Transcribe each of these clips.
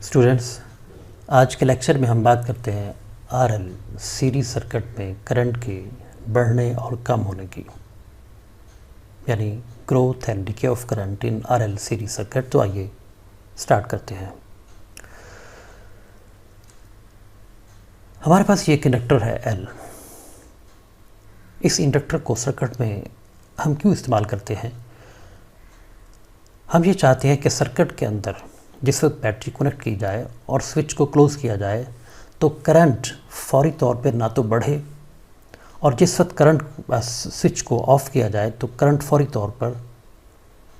Students, आज के lecture में हम बात करते हैं आरएल सीरीज सर्किट में करंट के बढ़ने और कम होने की, यानी growth and decay of current in RL series circuit. तो आइए स्टार्ट करते हैं। हमारे पास ये एक इंडक्टर है एल। इस इंडक्टर को सर्किट में हम क्यों इस्तेमाल करते हैं? हम ये चाहते हैं कि सर्किट के अंदर जिस वक्त बैटरी कनेक्ट की जाए और स्विच को क्लोज़ किया जाए तो करंट फौरी तौर पर ना तो बढ़े, और जिस वक्त करंट स्विच को ऑफ़ किया जाए तो करंट फौरी तौर पर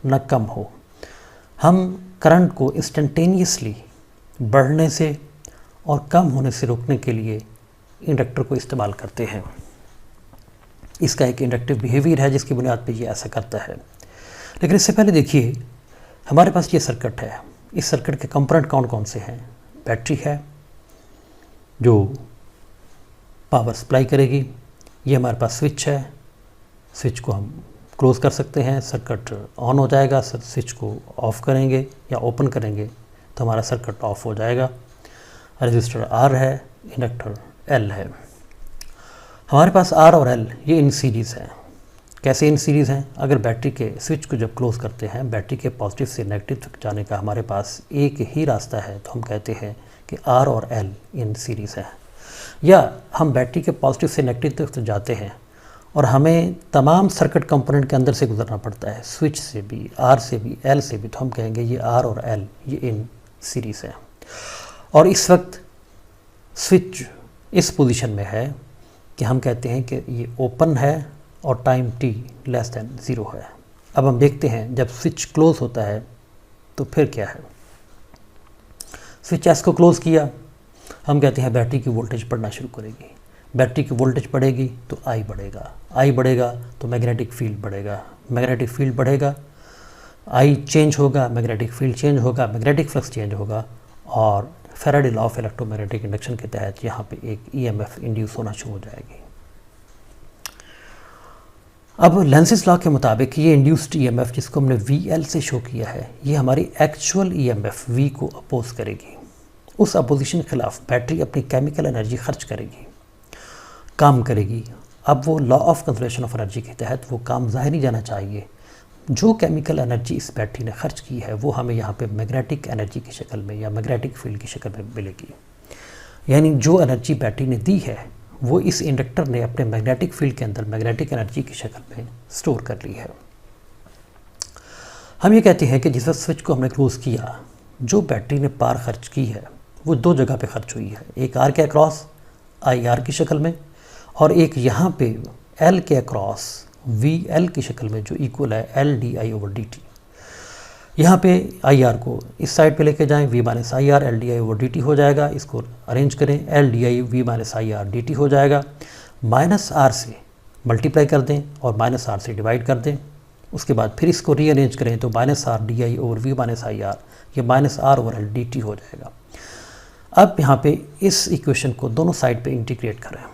न कम हो। हम करंट को इंस्टेंटेनियसली बढ़ने से और कम होने से रोकने के लिए इंडक्टर को इस्तेमाल करते हैं। इसका एक इंडक्टिव बिहेवियर है जिसकी बुनियाद पर ये ऐसा करता है। लेकिन इससे पहले देखिए, हमारे पास ये सर्किट है। इस सर्किट के कंपोनेंट कौन कौन से हैं? बैटरी है जो पावर सप्लाई करेगी, ये हमारे पास स्विच है, स्विच को हम क्लोज़ कर सकते हैं, सर्किट ऑन हो जाएगा। स्विच को ऑफ़ करेंगे या ओपन करेंगे तो हमारा सर्किट ऑफ हो जाएगा। रजिस्टर आर है, इंडक्टर एल है। हमारे पास आर और एल ये इन सीरीज़ हैं। कैसे इन सीरीज़ हैं? अगर बैटरी के स्विच को जब क्लोज़ करते हैं, बैटरी के पॉजिटिव से नेगेटिव तक जाने का हमारे पास एक ही रास्ता है, तो हम कहते हैं कि आर और एल इन सीरीज़ है। या हम बैटरी के पॉजिटिव से नेगेटिव तक जाते हैं और हमें तमाम सर्किट कंपोनेंट के अंदर से गुजरना पड़ता है, स्विच से भी, आर से भी, एल से भी, तो हम कहेंगे ये आर और एल ये इन सीरीज़ है। और इस वक्त स्विच इस पोजीशन में है कि हम कहते हैं कि ये ओपन है और टाइम t लेस देन 0 है। अब हम देखते हैं जब स्विच क्लोज़ होता है तो फिर क्या है। स्विच एस को क्लोज़ किया, हम कहते हैं बैटरी की वोल्टेज बढ़ना शुरू करेगी। बैटरी की वोल्टेज बढ़ेगी तो I बढ़ेगा, I बढ़ेगा तो मैग्नेटिक फील्ड बढ़ेगा, मैग्नेटिक फील्ड बढ़ेगा, I चेंज होगा, मैग्नेटिक फील्ड चेंज होगा, मैग्नेटिक फ्लक्स चेंज होगा, और Faraday law of electromagnetic induction के तहत यहाँ पे एक EMF इंड्यूस होना शुरू हो जाएगी। अब लेंज़ेस लॉ के मुताबिक ये इंड्यूस्ड EMF जिसको हमने VL से शो किया है, ये हमारी एक्चुअल EMF V को अपोज करेगी। उस अपोजिशन के खिलाफ बैटरी अपनी केमिकल एनर्जी खर्च करेगी, काम करेगी। अब वो law of conservation of energy के तहत वो काम ज़ाहिर ही जाना चाहिए। जो केमिकल एनर्जी इस बैटरी ने खर्च की है वो हमें यहाँ पे मैग्नेटिक एनर्जी की शक्ल में या मैग्नेटिक फील्ड की शक्ल में मिलेगी। यानी जो एनर्जी बैटरी ने दी है वो इस इंडक्टर ने अपने मैग्नेटिक फील्ड के अंदर मैग्नेटिक एनर्जी की शक्ल में स्टोर कर ली है। हम ये कहते हैं कि जिस वक्त स्विच को हमने क्लोज़ किया, जो बैटरी ने पावर खर्च की है वो दो जगह पे खर्च हुई है। एक आर के अक्रॉस IR की शक्ल में, और एक यहाँ पे एल के अक्रॉस VL की शक्ल में, जो इक्वल है LdI/dt। यहाँ पे IR को इस साइड पे लेके जाएं, V - IR LdI/dt हो जाएगा। इसको अरेंज करें, LdI V - IR dt हो जाएगा। -R से मल्टीप्लाई कर दें और -R से डिवाइड कर दें। उसके बाद फिर इसको रीअरेंज करें तो -R dI/V - IR ये -R/L dt हो जाएगा। अब यहाँ पे इस इक्वेशन को दोनों साइड पे इंटीग्रेट करें।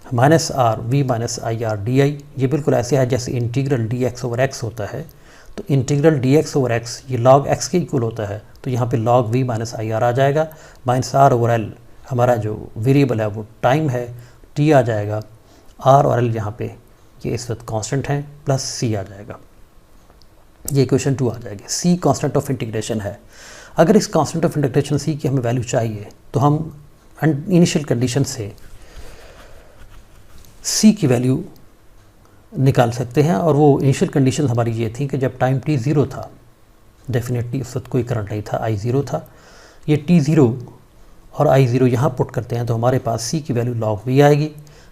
-R V - IR dI ये बिल्कुल ऐसे है जैसे इंटीग्रल dx/x होता है। तो इंटीग्रल dx/x ये log x के इक्वल होता है, तो यहाँ पे log V - IR आ जाएगा। -R/L हमारा जो वेरिएबल है वो टाइम है, t आ जाएगा। R और L यहाँ पे ये इस वक्त कांस्टेंट हैं, प्लस c आ जाएगा। ये इक्वेशन 2 आ जाएगी। c कांस्टेंट ऑफ इंटीग्रेशन है। अगर इस कांस्टेंट ऑफ इंटीग्रेशन c की हमें वैल्यू चाहिए तो हम इनिशियल कंडीशन से c की वैल्यू निकाल सकते हैं, और वो इनिशियल कंडीशन हमारी ये थी कि जब टाइम t 0 था, डेफिनेटली उस वक्त कोई करंट नहीं था, I 0 था। ये t 0 और I 0 यहाँ पुट करते हैं तो हमारे पास c की वैल्यू log V आएगी।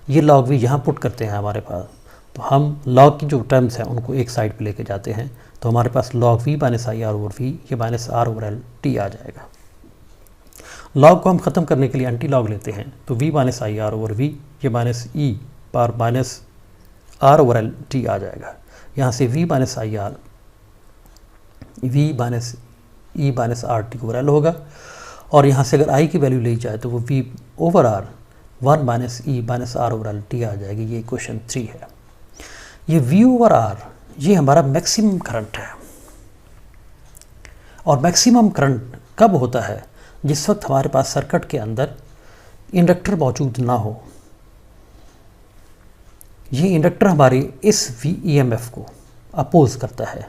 ये log V यहाँ पुट करते हैं हमारे पास, तो हम log की जो टर्म्स हैं उनको एक साइड पे लेके जाते हैं, तो हमारे पास log V - IR/V ये -R/L t आ जाएगा। log को हम ख़त्म करने के लिए एंटी लॉग लेते हैं, तो V - IR/V ये -e पर -R/L t आ जाएगा। यहाँ से V - IR V - e -RT/L होगा, और यहाँ से अगर I की वैल्यू ली जाए तो वो V/R 1 - e -R/L t आ जाएगी। ये क्वेश्चन 3 है। ये V/R ये हमारा मैक्सिमम करंट है, और मैक्सिमम करंट कब होता है? जिस वक्त हमारे पास सर्किट के अंदर इंडक्टर मौजूद ना हो, ये इंडक्टर हमारे इस ईएमएफ को अपोज करता है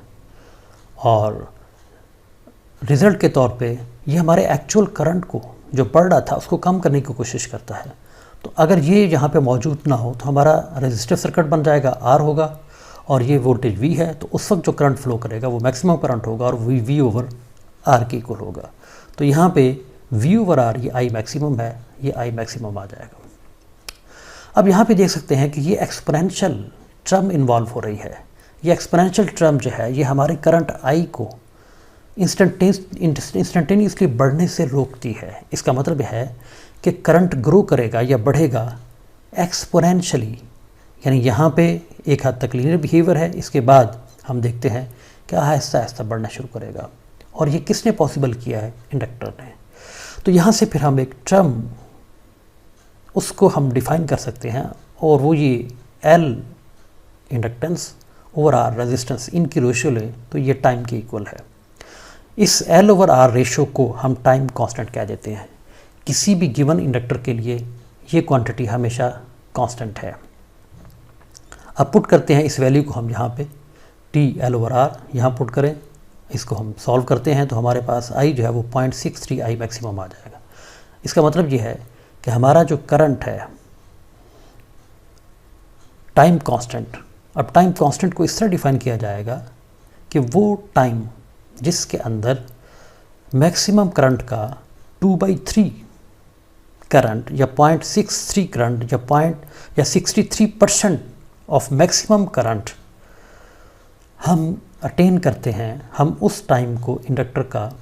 और रिज़ल्ट के तौर पे ये हमारे एक्चुअल करंट को जो बढ़ रहा था उसको कम करने की कोशिश करता है। तो अगर ये यहाँ पे मौजूद ना हो तो हमारा रेजिस्टिव सर्किट बन जाएगा, आर होगा, और ये वोल्टेज वी है, तो उस वक्त जो करंट फ्लो करेगा वो मैक्सिमम करंट होगा और वी ओवर आर के इक्वल होगा। तो यहाँ पे वी ओवर आर, ये आई मैक्सिमम है, ये आई मैक्सिमम आ जाएगा। अब यहाँ पे देख सकते हैं कि ये एक्सपोनेंशियल टर्म इन्वॉल्व हो रही है। ये एक्सपोनेंशियल टर्म जो है ये हमारे करंट आई को इंस्टेंटेनियसली बढ़ने से रोकती है। इसका मतलब है कि करंट ग्रो करेगा या बढ़ेगा एक्सपोनेंशियली, यानी यहाँ पे एक हद तक लीनियर बिहेवियर है, इसके बाद हम देखते हैं कि आहिस्ता आहिस्ता बढ़ना शुरू करेगा। और ये किसने पॉसिबल किया है? इंडक्टर ने। तो यहाँ से फिर हम एक टर्म उसको हम डिफाइन कर सकते हैं, और वो ये L inductance over R resistance, इनकी रेशियो लें तो ये टाइम के इक्वल है। इस एल ओवर आर रेशियो को हम टाइम कांस्टेंट कह देते हैं। किसी भी गिवन इंडक्टर के लिए ये क्वांटिटी हमेशा कांस्टेंट है। अब पुट करते हैं इस वैल्यू को हम यहाँ पे टी एल ओवर आर यहाँ पुट करें, इसको हम सॉल्व करते हैं तो हमारे पास आई जो है वो 0.63 आई मैक्सिमम आ जाएगा। इसका मतलब ये है कि हमारा जो करंट है टाइम कांस्टेंट, अब टाइम कांस्टेंट को इस तरह डिफाइन किया जाएगा कि वो टाइम जिसके अंदर मैक्सिमम करंट का 2/3 करंट या 0.63 करंट या 63% ऑफ मैक्सिमम करंट हम अटेन करते हैं, हम उस टाइम को इंडक्टर का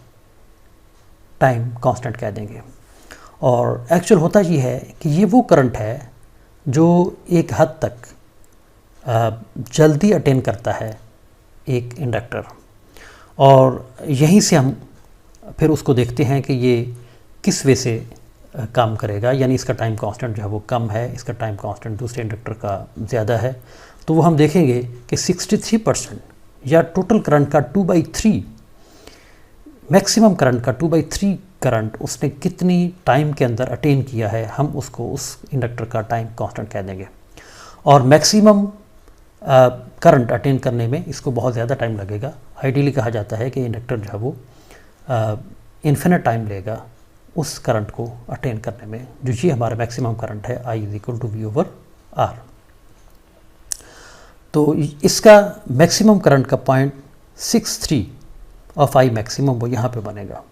टाइम कांस्टेंट कह देंगे। और एक्चुअल होता ये है कि ये वो करंट है जो एक हद तक जल्दी अटेन करता है एक इंडक्टर, और यहीं से हम फिर उसको देखते हैं कि ये किस वे से काम करेगा, यानी इसका टाइम कांस्टेंट जो है वो कम है, इसका टाइम कांस्टेंट दूसरे इंडक्टर का ज़्यादा है। तो वो हम देखेंगे कि 63% या टोटल करंट का 2/3, मैक्सिमम करंट का 2/3 करंट उसने कितनी टाइम के अंदर अटेन किया है, हम उसको उस इंडक्टर का टाइम कांस्टेंट कह देंगे। और मैक्सिमम करंट अटेन करने में इसको बहुत ज़्यादा टाइम लगेगा। आइडियली कहा जाता है कि इंडक्टर जो है वो इन्फिनिट टाइम लेगा उस करंट को अटेन करने में, जो ये हमारा मैक्सिमम करंट है I = V ओवर R। तो इसका मैक्सिमम करंट का 0.63 ऑफ I मैक्सिमम वो यहाँ पे बनेगा,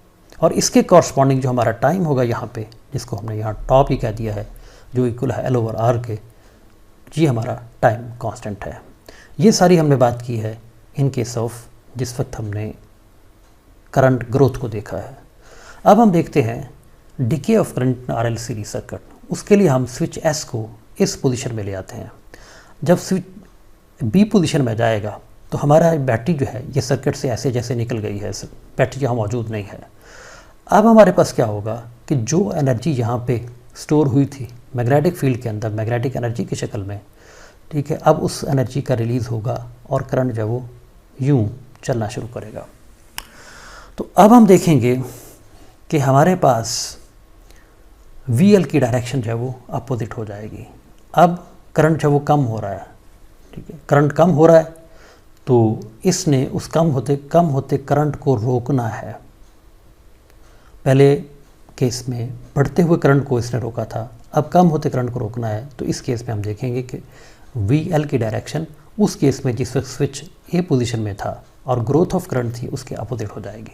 और इसके कॉरस्पॉन्डिंग जो हमारा टाइम होगा यहाँ पे, जिसको हमने यहाँ टॉप ही कह दिया है, जो इक्वल है L ओवर R के, ये हमारा टाइम कांस्टेंट है। ये सारी हमने बात की है इन केस ऑफ जिस वक्त हमने करंट ग्रोथ को देखा है। अब हम देखते हैं decay of current RL series circuit. उसके लिए हम स्विच S को इस पोजीशन में ले आते हैं। जब स्विच B पोजीशन में जाएगा तो हमारा बैटरी जो है ये सर्किट से ऐसे जैसे निकल गई है, बैटरी यहाँ मौजूद नहीं है। अब हमारे पास क्या होगा कि जो एनर्जी यहाँ पे स्टोर हुई थी मैग्नेटिक फील्ड के अंदर, मैग्नेटिक एनर्जी की शक्ल में, ठीक है, अब उस एनर्जी का रिलीज़ होगा और करंट जो वो यूँ चलना शुरू करेगा। तो अब हम देखेंगे कि हमारे पास VL की डायरेक्शन जो है वो अपोजिट हो जाएगी। अब करंट जो वो कम हो रहा है, ठीक है, करंट कम हो रहा है, तो इसने उस कम होते करंट को रोकना है। पहले केस में बढ़ते हुए करंट को इसने रोका था, अब कम होते करंट को रोकना है। तो इस केस में हम देखेंगे कि VL की डायरेक्शन उस केस में जिस वक्त स्विच A पोजीशन में था और ग्रोथ ऑफ करंट थी उसके अपोजिट हो जाएगी।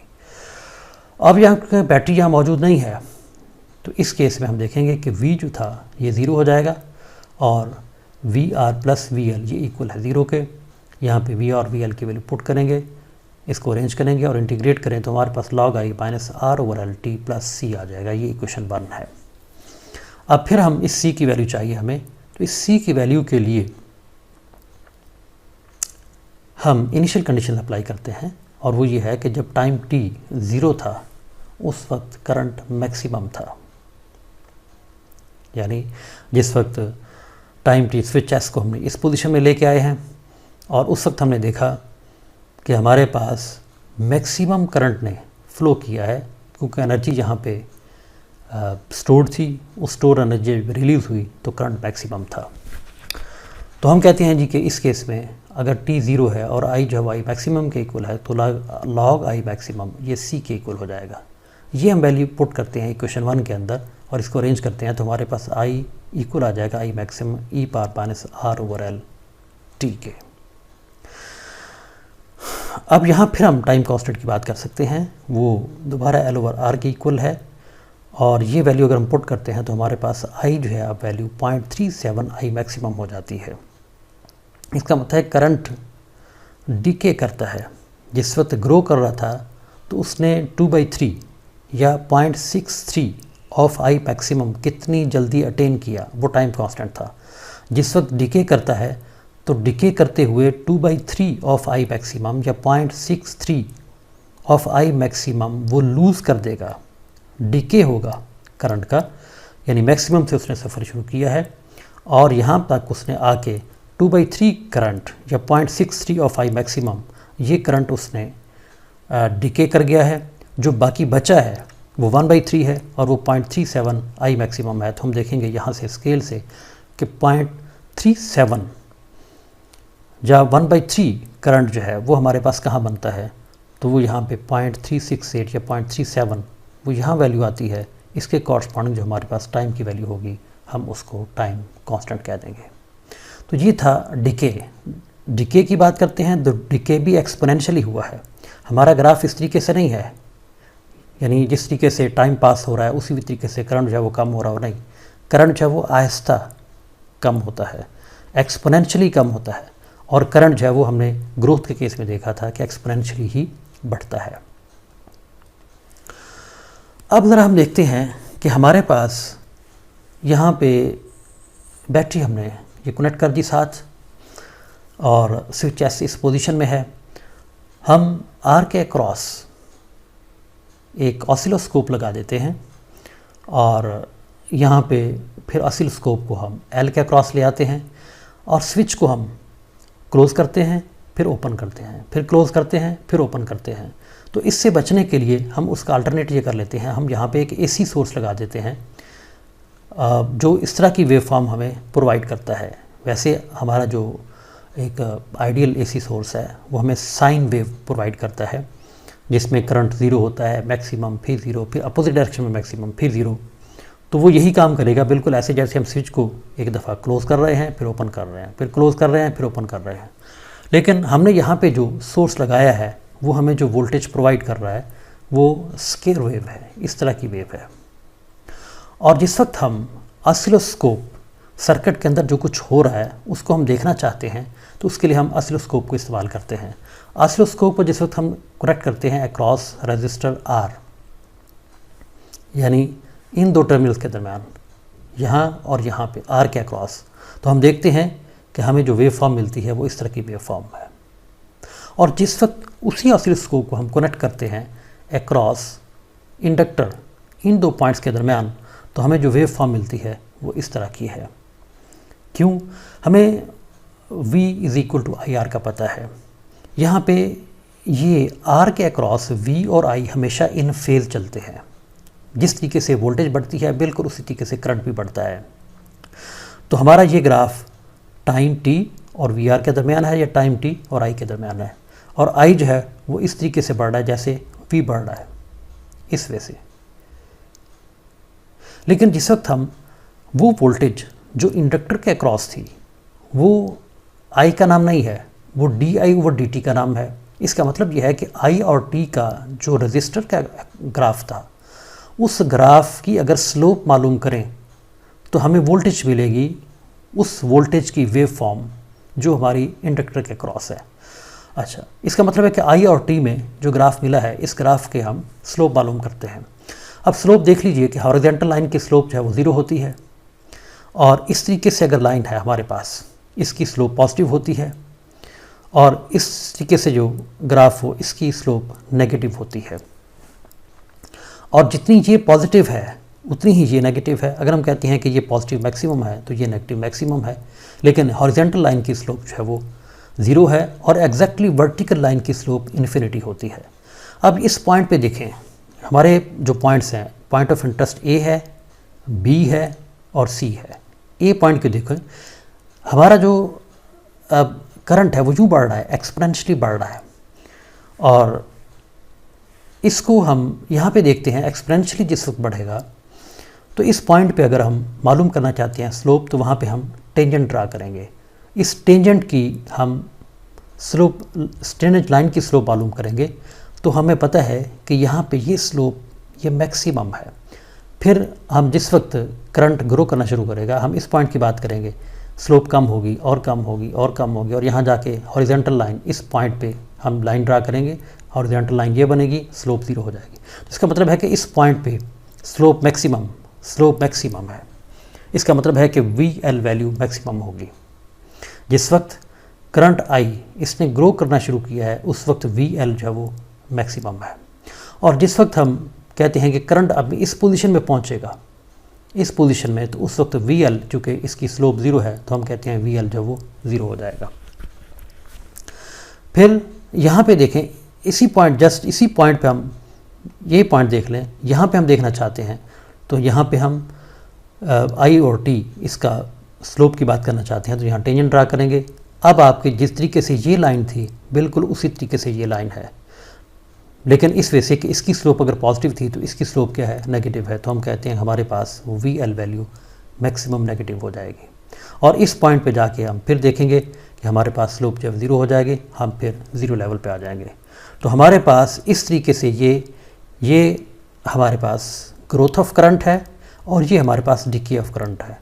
अब यहाँ बैटरी यहाँ मौजूद नहीं है, तो इस केस में हम देखेंगे कि V जो था ये 0 हो जाएगा और VR + VL ये इक्वल है 0 के। यहाँ पे V और VL की वैल्यू पुट करेंगे, इसको अरेंज करेंगे और इंटीग्रेट करें तो हमारे पास log I - R/LT + C आ जाएगा। ये इक्वेशन 1 है। अब फिर हम इस C की वैल्यू चाहिए हमें, तो इस C की वैल्यू के लिए हम इनिशियल कंडीशन अप्लाई करते हैं, और वो ये है कि जब टाइम t 0 था उस वक्त करंट मैक्सिमम था। यानी जिस वक्त टाइम t स्विच S को हमने इस पोजीशन में लेके आए हैं और उस वक्त हमने देखा कि हमारे पास मैक्सिमम करंट ने फ़्लो किया है, क्योंकि एनर्जी यहाँ पे स्टोर थी, उस स्टोर एनर्जी रिलीज़ हुई तो करंट मैक्सिमम था। तो हम कहते हैं जी कि इस केस में अगर t 0 है और i जब i मैक्सिमम के इक्वल है तो log i मैक्सिमम ये c के इक्वल हो जाएगा। ये हम वैल्यू पुट करते हैं इक्वेशन 1 के अंदर और इसको अरेंज करते हैं तो हमारे पास i इक्वल आ जाएगा i maximum e power minus r over l t के। अब यहाँ फिर हम टाइम कांस्टेंट की बात कर सकते हैं, वो दोबारा l ओवर r के इक्वल है और ये वैल्यू अगर हम पुट करते हैं तो हमारे पास i जो है अब वैल्यू 0.37 i मैक्सिमम हो जाती है। इसका मतलब है करंट डीके करता है। जिस वक्त ग्रो कर रहा था तो उसने 2/3 या 0.63 ऑफ आई मैक्सिमम कितनी जल्दी अटेन किया, वो टाइम कांस्टेंट था। जिस वक्त डीके करता है तो डीके करते हुए 2/3 ऑफ आई मैक्सिमम या 0.63 ऑफ आई मैक्सिमम वो लूज़ कर देगा, डीके होगा करंट का, यानी मैक्सिमम से उसने सफ़र शुरू किया है और यहाँ तक उसने आके 2/3 करंट या 0.63 ऑफ आई मैक्सिमम ये करंट उसने डीके कर गया है। जो बाकी बचा है वो 1/3 है और वो 0.37 आई मैक्सिमम है। तो हम देखेंगे यहाँ से स्केल से कि 0.37 या 1/3 करंट जो है वो हमारे पास कहाँ बनता है, तो वो यहाँ पे 0.368 या 0.37 वो यहाँ वैल्यू आती है। इसके कॉरस्पॉन्डिंग जो हमारे पास टाइम की वैल्यू होगी हम उसको टाइम कांस्टेंट कह देंगे। तो ये था डिके की बात करते हैं तो डिके भी एक्सपोनेंशियली हुआ है। हमारा ग्राफ इस तरीके से नहीं है, यानी जिस तरीके से टाइम पास हो रहा है उसी तरीके से करंट जो है वो कम हो रहा हो, नहीं, करंट जो है वो आहिस्ता कम होता है, एक्सपोनेंशियली कम होता है। और करंट जो है वो हमने ग्रोथ के केस में देखा था कि एक्सपोनेंशियली ही बढ़ता है। अब ज़रा हम देखते हैं कि हमारे पास यहाँ पे बैटरी हमने ये कनेक्ट कर दी साथ और स्विच ऐसे इस पोजीशन में है। हम आर के अक्रॉस एक ऑसिलोस्कोप लगा देते हैं और यहाँ पे फिर ऑसिलोस्कोप को हम एल के अक्रॉस ले आते हैं और स्विच को हम क्लोज़ करते हैं, फिर ओपन करते हैं, फिर क्लोज़ करते हैं, फिर ओपन करते हैं। तो इससे बचने के लिए हम उसका अल्टरनेट ये कर लेते हैं, हम यहाँ पे एक एसी सोर्स लगा देते हैं जो इस तरह की वेव फॉर्म हमें प्रोवाइड करता है। वैसे हमारा जो एक आइडियल एसी सोर्स है वो हमें साइन वेव प्रोवाइड करता है जिसमें करंट 0 होता है, मैक्सिमम फिर 0, फिर अपोजिट डायरेक्शन में मैक्सिमम फिर 0। तो वो यही काम करेगा बिल्कुल ऐसे जैसे हम स्विच को एक दफ़ा क्लोज़ कर रहे हैं, फिर ओपन कर रहे हैं, फिर क्लोज़ कर रहे हैं, फिर ओपन कर रहे हैं। लेकिन हमने यहाँ पे जो सोर्स लगाया है वो हमें जो वोल्टेज प्रोवाइड कर रहा है वो स्केयर वेव है, इस तरह की वेव है। और जिस वक्त हम ऑसिलोस्कोप सर्किट के अंदर जो कुछ हो रहा है उसको हम देखना चाहते हैं तो उसके लिए हम ऑसिलोस्कोप को इस्तेमाल करते हैं। ऑसिलोस्कोप को जिस वक्त हम कनेक्ट करते हैं अक्रॉस रजिस्टर आर, यानी इन दो टर्मिनल्स के दरमियान, यहाँ और यहाँ पे आर के अक्रॉस, तो हम देखते हैं कि हमें जो वेव फॉर्म मिलती है वो इस तरह की वेव फॉर्म है। और जिस वक्त उसी ऑसिलोस्कोप को हम कनेक्ट करते हैं अक्रॉस इंडक्टर इन दो पॉइंट्स के दरमियान, तो हमें जो वेव फॉर्म मिलती है वो इस तरह की है। क्यों? हमें V is equal to I R का पता है। यहाँ पे ये R के अक्रॉस V और I हमेशा इन फेज़ चलते हैं। जिस तरीके से वोल्टेज बढ़ती है बिल्कुल उसी तरीके से करंट भी बढ़ता है। तो हमारा ये ग्राफ टाइम t और VR के दरमियान है या टाइम t और I के दरमियान है, और I जो है वो इस तरीके से बढ़ रहा है जैसे V बढ़ रहा है, इस वजह से। लेकिन जिस वक्त हम वो वोल्टेज जो इंडक्टर के अक्रॉस थी वो I का नाम नहीं है, वो di ओवर dt का नाम है। इसका मतलब यह है कि I और t का जो रजिस्टर का ग्राफ था उस ग्राफ की अगर स्लोप मालूम करें तो हमें वोल्टेज मिलेगी उस वोल्टेज की वेव फॉर्म जो हमारी इंडक्टर के अक्रॉस है। अच्छा, इसका मतलब है कि I और t में जो ग्राफ मिला है इस ग्राफ के हम स्लोप मालूम करते हैं। अब स्लोप देख लीजिए कि हॉरिजॉन्टल लाइन की स्लोप जो है वो 0 होती है और इस तरीके से अगर लाइन है हमारे पास इसकी स्लोप पॉजिटिव होती है, और इस तरीके से जो ग्राफ हो इसकी स्लोप नेगेटिव होती है। और जितनी ये पॉजिटिव है उतनी ही ये नेगेटिव है। अगर हम कहते हैं कि ये पॉजिटिव मैक्सिमम है तो ये नेगेटिव मैक्सिमम है। लेकिन हॉरिजॉन्टल लाइन की स्लोप जो है वो 0 है और एग्जैक्टली वर्टिकल लाइन की स्लोप इन्फिनिटी होती है। अब इस पॉइंट पे देखें, हमारे जो पॉइंट्स हैं पॉइंट ऑफ इंटरेस्ट ए है, बी है और सी है। ए पॉइंट को देखो, हमारा जो करंट है वो यूँ बढ़ रहा है, एक्सपोनेंशियली बढ़ रहा है, और इसको हम यहाँ पे देखते हैं एक्सपोनेंशियली जिस वक्त बढ़ेगा, तो इस पॉइंट पे अगर हम मालूम करना चाहते हैं स्लोप, तो वहाँ पे हम टेंजेंट ड्रा करेंगे। इस टेंजेंट की हम स्लोप, टेंजेंट लाइन की स्लोप मालूम करेंगे, तो हमें पता है कि यहाँ पे ये स्लोप ये मैक्सिमम है। फिर हम जिस वक्त करंट ग्रो करना शुरू करेगा, हम इस पॉइंट की बात करेंगे, स्लोप कम होगी और कम होगी और कम होगी, और यहाँ जाके हॉरिजॉन्टल लाइन, इस पॉइंट पे हम लाइन ड्रा करेंगे, हॉरिजॉन्टल लाइन ये बनेगी, स्लोप 0 हो जाएगी। इसका मतलब है कि इस पॉइंट पे स्लोप मैक्सिमम है। इसका मतलब है कि VL वैल्यू मैक्सिमम होगी। जिस वक्त करंट आई इसने ग्रो करना शुरू किया है, उस वक्त VL जो है वो मैक्सिमम है। और जिस वक्त हम कहते हैं कि करंट अब इस पोजीशन में पहुंचेगा, इस पोजीशन में, तो उस वक्त VL, चूँकि इसकी स्लोप 0 है, तो हम कहते हैं VL जो वो 0 हो जाएगा। फिर यहाँ पे देखें, इसी पॉइंट, जस्ट इसी पॉइंट पे हम ये पॉइंट देख लें, यहाँ पे हम देखना चाहते हैं, तो यहाँ पे हम I और T इसका स्लोप की बात करना चाहते हैं, तो यहाँ टेंजेंट ड्रा करेंगे। अब आपकी जिस तरीके से ये लाइन थी, बिल्कुल उसी तरीके से ये लाइन है, लेकिन इस वजह से कि इसकी स्लोप अगर पॉजिटिव थी तो इसकी स्लोप क्या है, नेगेटिव है, तो हम कहते हैं हमारे पास वो VL वैल्यू मैक्सिमम नेगेटिव हो जाएगी। और इस पॉइंट पे जाके हम फिर देखेंगे कि हमारे पास स्लोप जब 0 हो जाएगी, हम फिर 0 लेवल पे आ जाएंगे। तो हमारे पास इस तरीके से ये हमारे पास ग्रोथ ऑफ करंट है, और ये हमारे पास डिके ऑफ करंट है।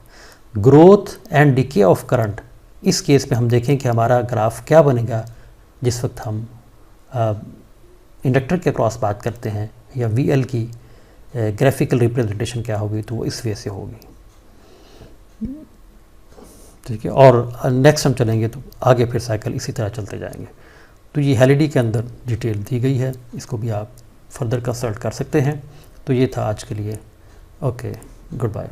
Growth and decay of current, इस केस में हम देखें कि हमारा ग्राफ क्या बनेगा जिस वक्त हम इंडक्टर के क्रॉस बात करते हैं, या VL की ग्राफिकल रिप्रेजेंटेशन क्या होगी, तो वो इस वे से होगी। ठीक है, और नेक्स्ट हम चलेंगे तो आगे फिर साइकिल इसी तरह चलते जाएंगे। तो ये हेलिडी के अंदर डिटेल दी गई है, इसको भी आप फर्दर कंसल्ट कर सकते हैं। तो ये था आज के लिए। Okay, good bye.